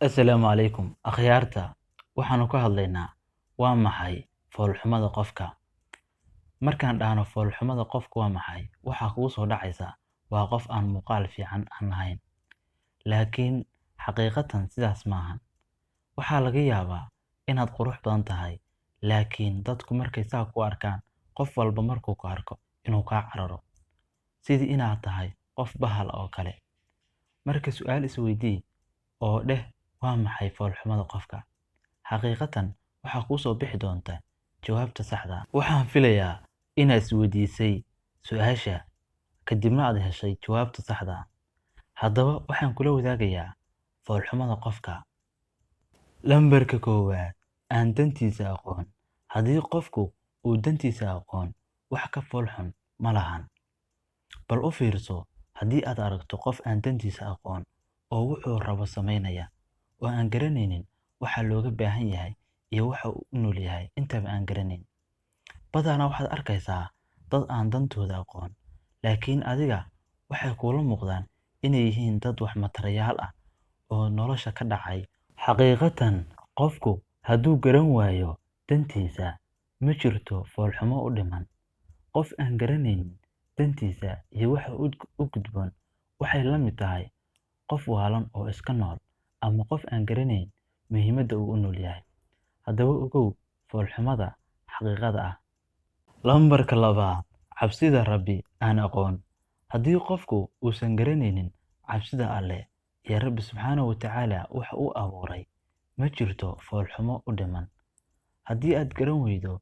Assalaamu calaykum akhyaarta. Waxaanu ka hadlaynaa waa maxay foolxumada qofka. Markaan dhahno foolxumada qofka waa maxay, waxaa kugu soo dhacaysa waa qof aan muuqaal fiican aan lahayn. Laakiin xaqiiqatan sidaas maahan. Waxaa laga yaabaa inaad qurux badan tahay, laakiin dadku markay saa ku arkaan, qof walba markuu ku arko inuu kaa cararo, sidii inaad tahay qof bahal oo kale. Marka su'aal isweydii oo dheh waa maxay foolxumada qofka. Xaqiiqatan waxaa kuu soo bixi doonta jawaabta saxda ah. Waxaan filayaa inaad isweydiisay su'aasha kadibna aad heshay jawaabta saxda ah. Haddaba waxaan kula wadaagayaa foolxumada qofka. Lambarka koowaad, aan dantiisa aqoon. Haddii qofku uu dantiisa aqoon, wax ka foolxun ma lahan. Bal u fiirso, haddii aad aragto qof aan dantiisa aqoon oo wuxuu rabo sameynaya oo aan garanaynin waxa looga baahan yahay iyo waxa uu u nool yahay intaba aan garanayn. Badanaa waxaad arkaysaa dad aan dantooda aqoon, laakiin adiga waxay kuula muuqdaan inay yihiin dad wax matarayaal ah oo nolosha ka dhacay. Xaqiiqatan qofku hadduu garan waayo dantiisa, ma jirto foolxumo u dhiman. Qof aan garanaynin dantiisa iyo waxa u gudboon waxay la mid tahay qof waalan oo iska nool ama qof aan garanayn muhiimadda uu u nool yahay. Haddaba ogow foolxumada xaqiiqada ah. Lambarka labaad, cabsida Rabbi aan aqoon. Haddii qofku uusan garanaynin cabsida Alle iyo Rabbi subxaanahu wa tacaala waxa uu abuuray, ma jirto foolxumo u dhiman. Haddii aad garan weydo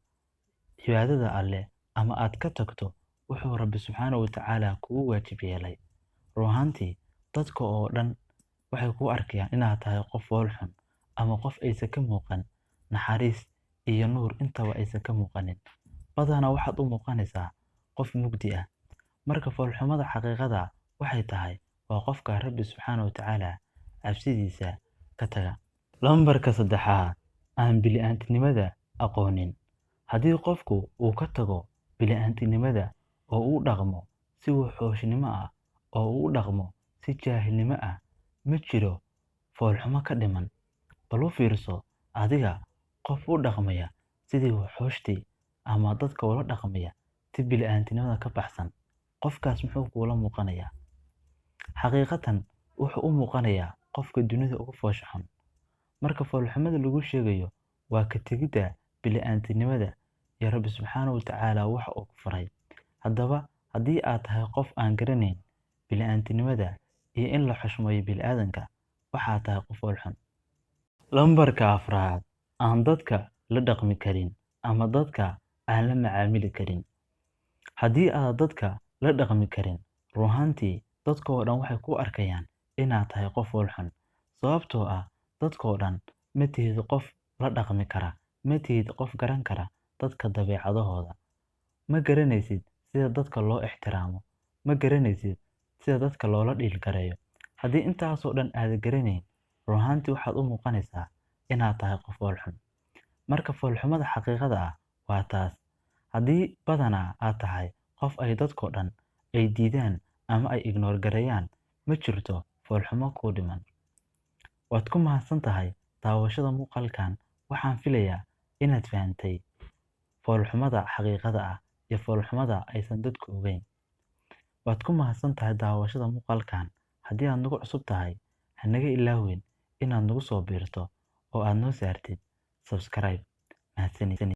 cibaadada Alle ama aad ka tagto wuxuu Rabbi subxaanahu wa tacaala kugu waajib yeelay, run ahaantii dadka oo dhan waxay kuu arkayaan inaad tahay qof foolxun ama qof aysan ka muuqan naxariis iyo nuur intaba aysan ka muuqanin. Badanaa waxaad u muuqanaysaa qof mugdi ah. Marka foolxumada xaqiiqada waxay tahay waa qofka Rabbi subxaanahu wa tacaala cabsidiisa ka taga. Lambarka saddexaad, aan bini'aadantinimada aqoonin. Haddii qofku uu ka tago bini'aadantinimada oo uu dhaqmo si wuxuushnimo ah oo uu dhaqmo si jaahilnimo ah, ma jiro foolxumo ka dhiman. Bal u fiirso, adiga qof u dhaqmaya sidii wuxuushtii ama dadka ula dhaqmaya si bini'aadantinimada ka baxsan, qofkaas muxuu kuula muuqanayaa? Xaqiiqatan wuxuu u muuqanayaa qofka dunida ugu foosha xun. Marka foolxumada lagu sheegayo waa ka tegidda bini'aadantinimada iyo Rabbi subxaanahu wa tacaala waxa uu ku faray. Haddaba haddii aad tahay qof aan garanayn bini'aadantinimada iyo in la xushmeeyo bini'aadanka, waxaa tahay qof foolxun. Lambarka afraad, aan dadka la dhaqmi karin ama dadka aan la macaamili karin. Haddii aad dadka la dhaqmi karin, run ahaantii dadka oo dhan waxay ku arkayaan inaad tahay qof foolxun. Sababtoo ah dadka oo dhan ma tihid qof la dhaqmi kara, ma tihid qof garan kara dadka dabeecadahooda. Ma garanaysid sida dadka loo ixtiraamo, ma garanaysid sida dadka loola dhiilgareeyo. Haddii intaasoo dhan aad garanayn, run ahaantii waxaad u muuqanaysaa inaad tahay qof foolxun. Marka foolxumada xaqiiqada ah waa taas. Haddii badanaa aad tahay qof ay dadkoo dhan ay diidaan ama ay ignoor gareeyaan, ma jirto foolxumo kuu dhiman. Waad ku mahadsan tahay daawashada muuqaalkan. Waxaan filayaa inaad fahantay foolxumada xaqiiqada ah iyo foolxumada aysan dadku ogeyn. Waad ku mahadsan tahay daawashada muuqaalkan. Haddii aad nagu cusub tahay, ha naga ilaawin inaad nagu soo biirto oo aad noo saartid subscribe. Mahadsanid.